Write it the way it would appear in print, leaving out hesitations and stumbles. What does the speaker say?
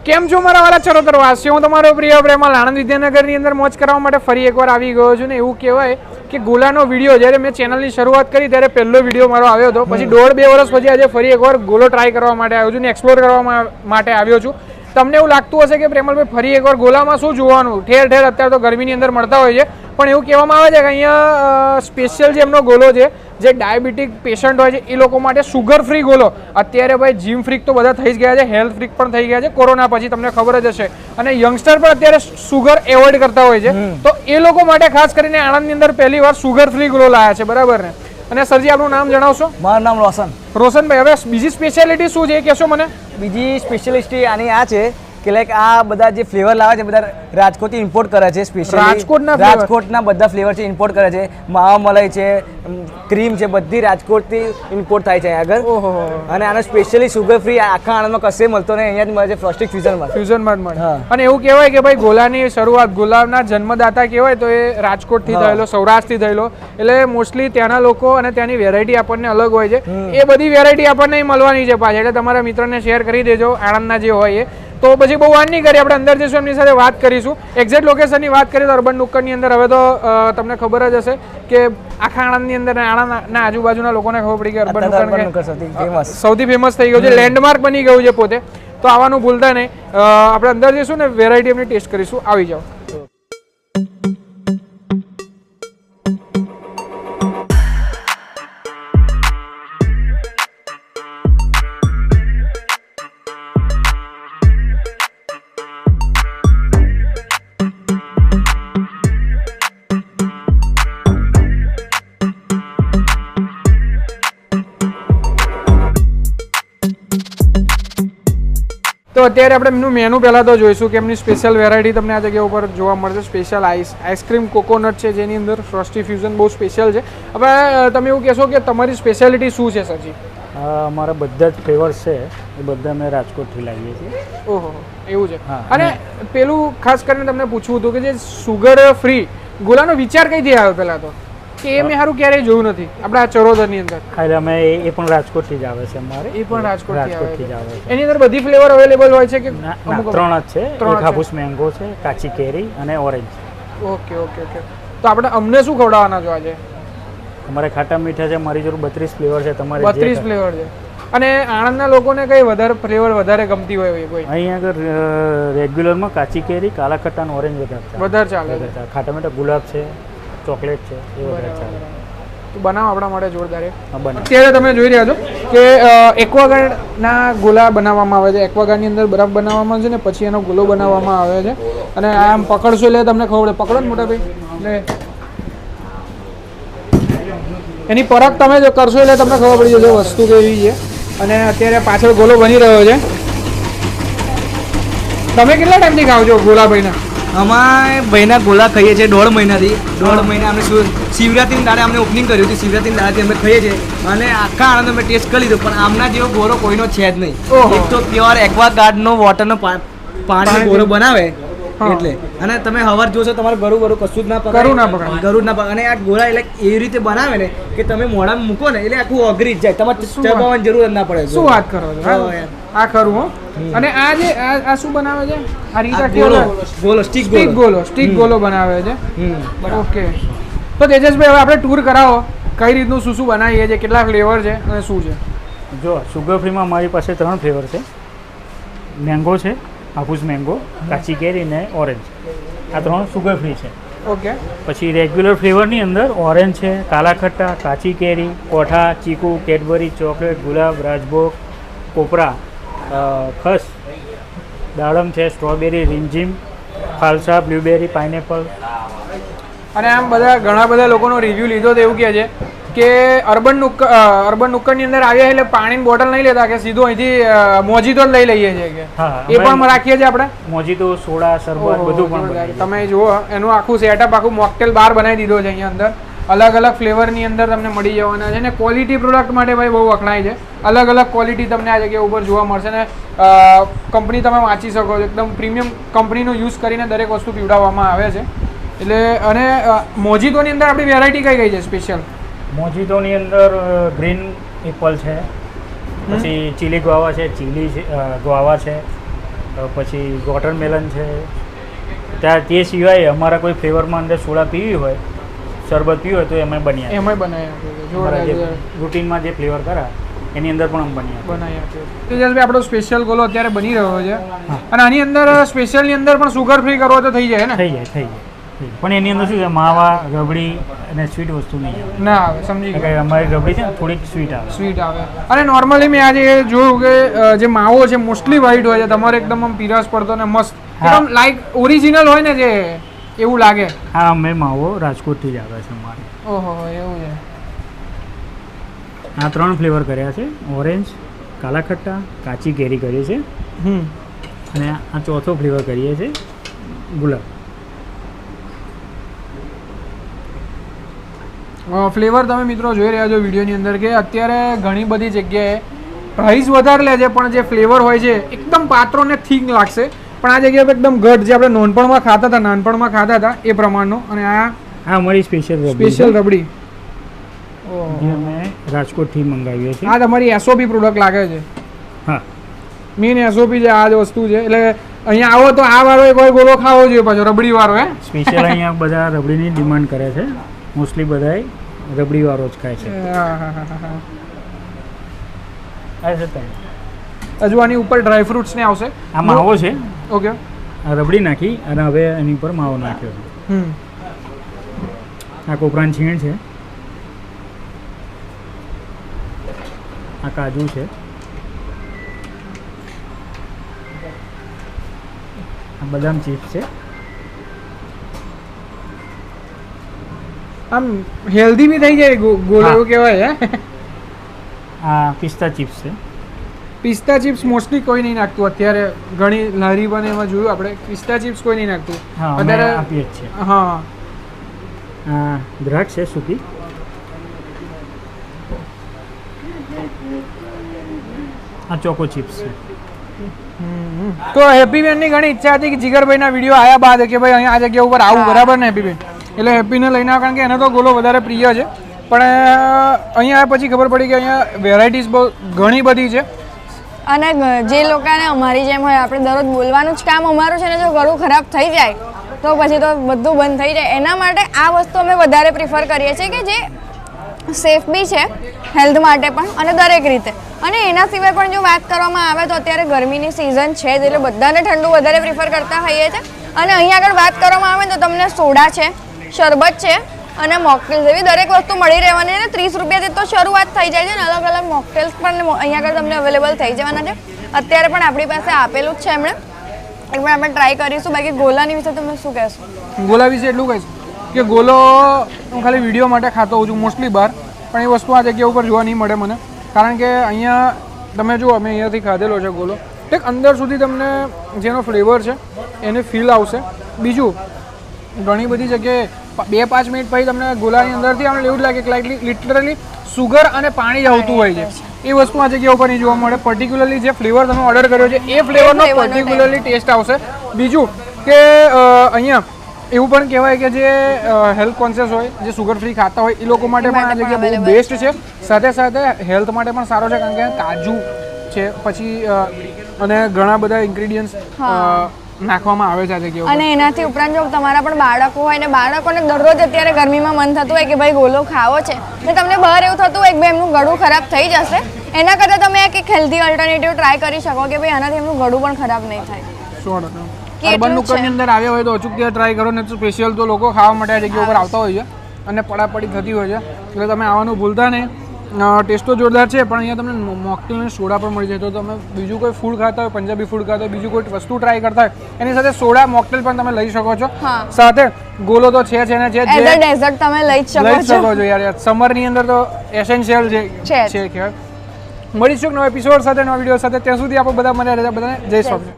કેમ છો મારા વાલા ચરોતરવાસીઓ? હું તમારો પ્રિય પ્રેમલ આણંદ વિદ્યાનગરની અંદર મોજ કરવા માટે ફરી એકવાર આવી ગયો છું ને એવું કહેવાય કે ગોલાનો વિડીયો જ્યારે મેં ચેનલની શરૂઆત કરી ત્યારે પહેલો વિડીયો મારો આવ્યો હતો. પછી 1.5-2 વર્ષ પછી આજે ફરી એકવાર ગોલો ટ્રાય કરવા માટે આવ્યો છું ને એક્સપ્લોર કરવા માટે આવ્યો છું. તમને એવું લાગતું હશે કે પ્રેમલભાઈ ફરી એકવાર ગોલામાં શું જોવાનું? ઠેર ઠેર અત્યારે તો ગરમીની અંદર મળતા હોય છે, પણ એવું કહેવામાં આવે છે કે અહીંયા સ્પેશિયલ જે એમનો ગોલો છે, જે ડાયાબિટીક પેશન્ટ હોય છે એ લોકો માટે સુગર ફ્રી ગોલો. અત્યારે ભાઈ જીમ ફ્રીક તો બધા થઈ જ ગયા છે, હેલ્થ ફ્રીક પણ થઈ ગયા છે કોરોના પછી, તમને ખબર જ હશે. અને યંગસ્ટર પણ અત્યારે સુગર એવોઇડ કરતા હોય છે, તો એ લોકો માટે ખાસ કરીને આણંદની અંદર પહેલી વાર સુગર ફ્રી ગોલો લાયા છે, બરાબર ને? અને સરજી આપનું નામ જણાવશો? મારું નામ રોશન. રોશનભાઈ, હવે બીજી સ્પેશિયાલિટી શું છે એ કહેશો મને? બીજી સ્પેશિયાલિટી આની આ છે કે લાઈક આ બધા જે ફ્લેવર લાવે છે બધા રાજકોટથી ઇમ્પોર્ટ કરે છે. સ્પેશિયલી રાજકોટના બધા ફ્લેવર છે ઇમ્પોર્ટ કરે છે. માવા મલાઈ છે, ક્રીમ છે, બધી રાજકોટથી ઇમ્પોર્ટ થાય છે આગળ. અને આનો સ્પેશિયલી સુગર ફ્રી આખા આણંદમાં કશે મળતો નહીં, અહીંયા જ મળે છે ફ્રોસ્ટિક ફ્યુઝનમાં. ફ્યુઝનમાં જ મળે. અને એવું કહેવાય કે ભાઈ ગોલાની શરૂઆત, ગોલાના જન્મદાતા કહેવાય તો એ રાજકોટથી થયેલો, સૌરાષ્ટ્રથી થયેલો. એટલે મોસ્ટલી ત્યાંના લોકો અને ત્યાંની વેરાયટી આપણને અલગ હોય છે. એ બધી વેરાયટી આપણને મળવાની છે પાછી, એટલે તમારા મિત્રોને શેર કરી દેજો આણંદના જે હોય એ. તો પછી બહુ વાર નહીં કરી, આપણે અંદર જઈશું, એમની સાથે વાત કરીશું. એક્ઝેક્ટ લોકેશનની વાત કરીએ તો અર્બન નુક્કડની અંદર હવે તો તમને ખબર જ હશે કે આખા આણંદની અંદર આણંદના આજુબાજુના લોકોને ખબર પડી કે અર્બન નુક્કડ સૌથી ફેમસ થઈ ગયું છે, લેન્ડમાર્ક બની ગયું છે પોતે. તો આવવાનું ભૂલતા નહીં. આપણે અંદર જઈશું ને વેરાયટી એમની ટેસ્ટ કરીશું. આવી જાઓ. તો અત્યારે આપણે એમનું મેનુ પહેલાં તો જોઈશું કે એમની સ્પેશિયલ વેરાયટી તમને આ જગ્યા ઉપર જોવા મળશે. સ્પેશિયલ આઈસ્ક્રીમ કોકોનટ છે, જેની અંદર ફ્રોસ્ટી ફ્યુઝન બહુ સ્પેશિયલ છે. હવે તમે એવું કહેશો કે તમારી સ્પેશિયાલિટી શું છે સરજી? અમારા બધા જ ફ્લેવર્સ છે એ બધા અમે રાજકોટથી લાવીએ છીએ. ઓહો, એવું છે. અને પેલું ખાસ કરીને તમને પૂછવું હતું કે જે સુગર ફ્રી ગોલાનો વિચાર કઈથી આવ્યો પહેલાં તો? કે એ મેં સારું ક્યારેય જોયું નથી આપણા ચરોતરની અંદર. એટલે અમે એ પણ રાજકોટથી જ આવે છે અમારે. એ પણ રાજકોટથી જ આવે છે. એની અંદર બધી ફ્લેવર અવેલેબલ હોય છે કે? 3 જ છે. એક હાફૂસ મેંગો છે, કાચી કેરી અને ઓરેન્જ. Okay okay okay. તો આપણે અમને શું ખવડાવવાના છો આજે? અમારે ખાટા મીઠા છે, મારી જોડે 32 ફ્લેવર છે. તમારે 32 ફ્લેવર છે. અને આણંદના લોકોને કઈ વધારે ફ્લેવર વધારે ગમતી હોય કોઈ? અહીંયા આગળ રેગ્યુલરમાં કાચી કેરી, કાલા ખટ્ટા અને ઓરેન્જ વધારે ચાલે. ખાટા મીઠા ગુલાબ છે, ચોકલેટ છે, એ વધારે ચાલે. તો બનાવ આપણા માટે જોરદાર. અત્યારે તમે જોઈ રહ્યા છો કે એક્વાગાર્ડના ગોલા બનાવવામાં આવે છે. એક્વાગાર્ડની અંદર બરફ બનાવવામાં છે ને પછી એનો ગોલો બનાવવામાં આવે છે. અને આમ પકડશો એટલે તમને ખબર પડે. પકડો ને મોટા ભાઈ, એટલે એની પરખ તમે જો કરશો એટલે તમને ખબર પડી જશે વસ્તુ કેવી છે. અને અત્યારે પાછળ ગોલો બની રહ્યો છે. તમે કેટલા ટાઈમથી ખાવ છો ગોલા ભાઈના? અમારે ભાઈના ગોલા ખાઈએ છીએ 1.5 મહિનાથી. 1.5 મહિના અમે શિવરાત્રીની દાડે અમને ઓપનિંગ કર્યું હતું. શિવરાત્રીની દાડેથી અમે ખાઈએ છીએ અને આખા આણંદ અમે ટેસ્ટ કરી લીધો, પણ આમના જેવો ગોળો કોઈનો છે જ નહીં. એક તો પ્યોર એક્વાગાર્ડનો વોટરનો પાણી ગોળો બનાવે એટલે. અને તમે હવાર જોશો તમારે ગરું કશું જ ના પકડે, ગરું ના પકડે. અને આ ગોળા એટલે એવી રીતે બનાવે ને કે તમે મોઢામાં મૂકો ને એટલે આખું ઓગળી જ જાય, તમારે ચબાવવાની જરૂર જ ના પડે. શું વાત કરો છો? આ ખરું હો. અને આ જે આ શું બનાવે છે? આ રીતા ગોલો સ્ટીક ગોલો બનાવે છે. ઓકે. તો તેજસભાઈ હવે આપણે ટૂર કરાવો, કઈ રીતનું શું શું બનાવીએ છીએ, કેટલા ફ્લેવર છે અને શું છે? જો સુગર ફ્રીમાં મારી પાસે 3 ફ્લેવર છે. મેંગો છે, હાફૂસ મેંગો, કાચી કેરી ને ઓરેન્જ. આ 3 સુગર ફ્રી છે. ઓકે. પછી રેગ્યુલર ફ્લેવરની અંદર ઓરેન્જ છે, કાલા ખટ્ટા, કાચી કેરી, કોઠા, ચીકુ, કેડબરી, ચોકલેટ, ગુલાબ, રાજભોગ, કોપરા, ખસ, દાડમ છે, સ્ટ્રોબેરી, રીમઝીમ, ફાલસા, બ્લુબેરી, પાઇનેપલ. અને આમ બધા ઘણા બધા લોકોનો રિવ્યૂ લીધો તો એવું કહે છે કે અર્બન નુક્કડની અંદર આવ્યા એટલે પાણીની બોટલ નહીં લેતા, કે સીધું અહીંથી મોજીતો જ લઈ લઈએ છીએ કે એ પણ રાખીએ છીએ આપણે. મોજીતો, સોડા, શરબત બધું પણ. તમે જુઓ એનું આખું સેટઅપ, આખું મોકટેલ બાર બનાવી દીધો છે અહીંયા અંદર. અલગ અલગ ફ્લેવરની અંદર તમને મળી જવાના છે. અને ક્વોલિટી પ્રોડક્ટ માટે ભાઈ બહુ વખણાય છે. અલગ અલગ ક્વોલિટી તમને આ જગ્યા ઉપર જોવા મળશે ને કંપની તમે વાંચી શકો છો. એકદમ પ્રીમિયમ કંપનીનો યુઝ કરીને દરેક વસ્તુ પીવડાવવામાં આવે છે. એટલે અને મોજીતોની અંદર આપણી વેરાયટી કઈ છે સ્પેશિયલ? મોજીતોની અંદર ગ્રીન એપલ છે, પછી ચીલી ગુઆવા છે, ચીલી ગુઆવા છે, પછી વોટરમેલન છે. તે સિવાય અમારા કોઈ ફ્લેવરમાં અંદર સોડા પીવી હોય, શરબત પીવી હોય તો એમાં બની આપે. એમાંય બનાવી અમારા જે આપ્યું રૂટીનમાં જે ફ્લેવર કરા એની અંદર પણ અમે બની આપે. બનાવી આપ્યું. તેજસભાઈ આપણો સ્પેશિયલ ગોલો અત્યારે બની રહ્યો છે અને આની અંદર સ્પેશિયલની અંદર પણ સુગર ફ્રી કરવો તો થઈ જાય ને? થઈ જાય. પણ એની અંદર શું છે, માવા, રબડી અને સ્વીટ વસ્તુ નહીં આવે. ના આવે, સમજી કે અમારી રબડી છે ને થોડીક સ્વીટ આવે. સ્વીટ આવે. અને નોર્મલી મેં આજે જોયું કે જે માવો છે મોસ્ટલી વ્હાઈટ હોય છે, તમારે એકદમ આમ પીરાશ પડતો ને મસ્ત એકદમ લાઈક ઓરિજિનલ હોય ને જે એવું લાગે. હા, અમે માવો રાજકોટથી જ આવે છે અમારે. ઓહો, એવું છે. આ 3 ફ્લેવર કર્યા છે, ઓરેન્જ, કાલા ખટ્ટા, કાચી કેરી કરી છે અને આ ચોથો ફ્લેવર કરીએ છીએ ગુલાબ. ફ્લેવર તમે મિત્રો જોઈ રહ્યા છો વિડીયોની અંદર કે અત્યારે ઘણી બધી જગ્યાએ પ્રાઇસ વધારે લે છે પણ જે ફ્લેવર હોય છે એકદમ પાત્રો ને થીક લાગશે, પણ આ જગ્યાએ એકદમ ઘટ જે આપણે નાનપણમાં ખાતા હતા એ પ્રમાણનો. અને આ અમારી સ્પેશિયલ રબડી જે અમે રાજકોટથી મંગાવીએ છીએ. આ તમારી એસઓપી પ્રોડક્ટ લાગે છે? હા, મેઇન એસઓપી જે આ જ વસ્તુ છે. એટલે અહીંયા આવો તો આ વાળો એક વાર ગોળો ખાવો જોઈએ પાછો, રબડી વાળો. હે, સ્પેશિયલ અહીંયા બધા રબડીની ડિમાન્ડ કરે છે. મોસ્ટલી બધા રબડી વાળો જ ખાય છે. હજુ આની ઉપર ડ્રાય ફ્રૂટ્સ ને આવશે. આ માવો છે. ઓકે, આ રબડી નાખી અને હવે એની ઉપર માવો નાખ્યો છે. આ કોપરાની છીણ છે, આ કાજુ છે, આ બદામ ચિપ્સ છે. આમ હેલ્ધી બી થઈ જાય ગોળો એવું કહેવાય. હે, આ પિસ્તા ચિપ્સ છે. પિસ્તા ચિપ્સ મોસ્ટલી કોઈ નહીં નાખતું અત્યારે. ઘણી લારી બને એમાં જોયું આપણે, પિસ્તા ચિપ્સ કોઈ નહીં નાખતું અત્યારે. આપીએ જ છે. હા, આ દ્રાક્ષ છે સૂકી. આ ચોકો ચિપ્સ છે. તો હેપી બેનની ઘણી ઈચ્છા હતી કે જીગરભાઈના વિડીયો આવ્યા બાદ કે ભાઈ અહીંયા આ જગ્યા ઉપર આવું, બરાબર ને હેપી બેન? એટલે હેપીને લઈને આવ, કારણ કે એને તો ગોલો વધારે પ્રિય છે. પણ અહીંયા પછી ખબર પડી કે અહીંયા વેરાયટીઝ બહુ ઘણી બધી છે. અને જે લોકોને અમારી જેમ હોય, આપણે દરરોજ બોલવાનું જ કામ અમારું છે ને, જો ગળું ખરાબ થઈ જાય તો પછી તો બધું બંધ થઈ જાય. એના માટે આ વસ્તુ અમે વધારે પ્રિફર કરીએ છીએ કે જે સેફ બી છે હેલ્થ માટે પણ અને દરેક રીતે. અને એના સિવાય પણ જો વાત કરવામાં આવે તો અત્યારે ગરમીની સિઝન છે એટલે બધાને ઠંડુ વધારે પ્રિફર કરતા હોઈએ છીએ. અને અહીંયા આગળ વાત કરવામાં આવે તો તમને સોડા છે, શરબત છે અને મોકટેલ્સ એવી દરેક વસ્તુ મળી રહેવાની. અને 30 રૂપિયાથી તો શરૂઆત થઈ જાય છે ને અલગ અલગ મોકટેલ્સ પણ અહીંયા આગળ તમને અવેલેબલ થઈ જવાના છે. અત્યારે પણ આપણી પાસે આપેલું જ છે એમણે, એકવાર આપણે ટ્રાય કરીશું. બાકી ગોલાની વિશે તમે શું કહેશો? ગોલા વિશે એટલું કહીશ કે ગોલો હું ખાલી વિડીયો માટે ખાતો હોઉં છું મોસ્ટલી બહાર, પણ એ વસ્તુ આ જગ્યા ઉપર જોવા નહીં મળે મને. કારણ કે અહીંયા તમે જુઓ, અમે અહીંયાથી ખાધેલો છે ગોલો, એક અંદર સુધી તમને જેનો ફ્લેવર છે એને ફીલ આવશે. બીજું, ઘણી બધી જગ્યાએ 2-5 મિનિટ પછી તમને ગોલાની અંદરથી આમ એવું જ લાગે કે લિટરલી સુગર અને પાણી જ આવતું હોય છે. એ વસ્તુ આ જગ્યા ઉપર નહીં જોવા મળે. પર્ટિક્યુલરલી જે ફ્લેવર તમે ઓર્ડર કર્યો છે એ ફ્લેવરનો પર્ટિક્યુલરલી ટેસ્ટ આવશે. બીજું કે અહીંયા એવું પણ કહેવાય કે જે હેલ્થ કોન્શિયસ હોય, જે સુગર ફ્રી ખાતા હોય એ લોકો માટે પણ આ જગ્યા બહુ બેસ્ટ છે. સાથે સાથે હેલ્થ માટે પણ સારો છે, કારણ કે કાજુ છે પછી અને ઘણા બધા ઇન્ગ્રેડિયન્ટ્સ નાખવામાં આવે છે આ જગ્યા ઉપર. અને એનાથી ઉપરાંત જો તમારા પણ બાળકો હોય ને બાળકોને દરરોજ અત્યારે ગરમીમાં મન થતું હોય કે ભાઈ ગોલો ખાવો છે ને તમને બહાર એવું થતું હોય કે ભાઈ એમનું ગળું ખરાબ થઈ જશે, એના કરતાં તમે એક હેલ્ધી ઓલ્ટરનેટિવ ટ્રાય કરી શકો કે ભાઈ આનાથી એમનું ગળું પણ ખરાબ નહીં થાય. 100%. અર્બન નુક્કરની અંદર આવ્યા હોય તો અચૂક ત્યાં ટ્રાય કરો ને. સ્પેશિયલ તો લોકો ખાવા માટે આ જગ્યા ઉપર આવતા હોય છે અને પડાપડી થતી હોય છે, એટલે તમે આવવાનું ભૂલતા નહીં. ટેસ્ટ તો જોરદાર છે, પણ અહીંયા તમને મોકટેલ અને સોડા પણ મળી જાય. તો તમે બીજું કોઈ ફૂડ ખાતા હોય, પંજાબી ફૂડ ખાતા હોય, બીજું કોઈ વસ્તુ ટ્રાય કરતા હોય, એની સાથે સોડા મોકટેલ પણ તમે લઈ શકો છો. સાથે ગોલો તો છે ને છે, ડેઝર્ટ તમે લઈ જ શકો છો યાર. સમરની અંદર તો એસેન્શિયલ છે કહેવાય. મળીશું નવા એપિસોડ સાથે, નવા વિડીયો સાથે. ત્યાં સુધી આપણે બધા મજા રહેતા. બધાને જય સ્વામી.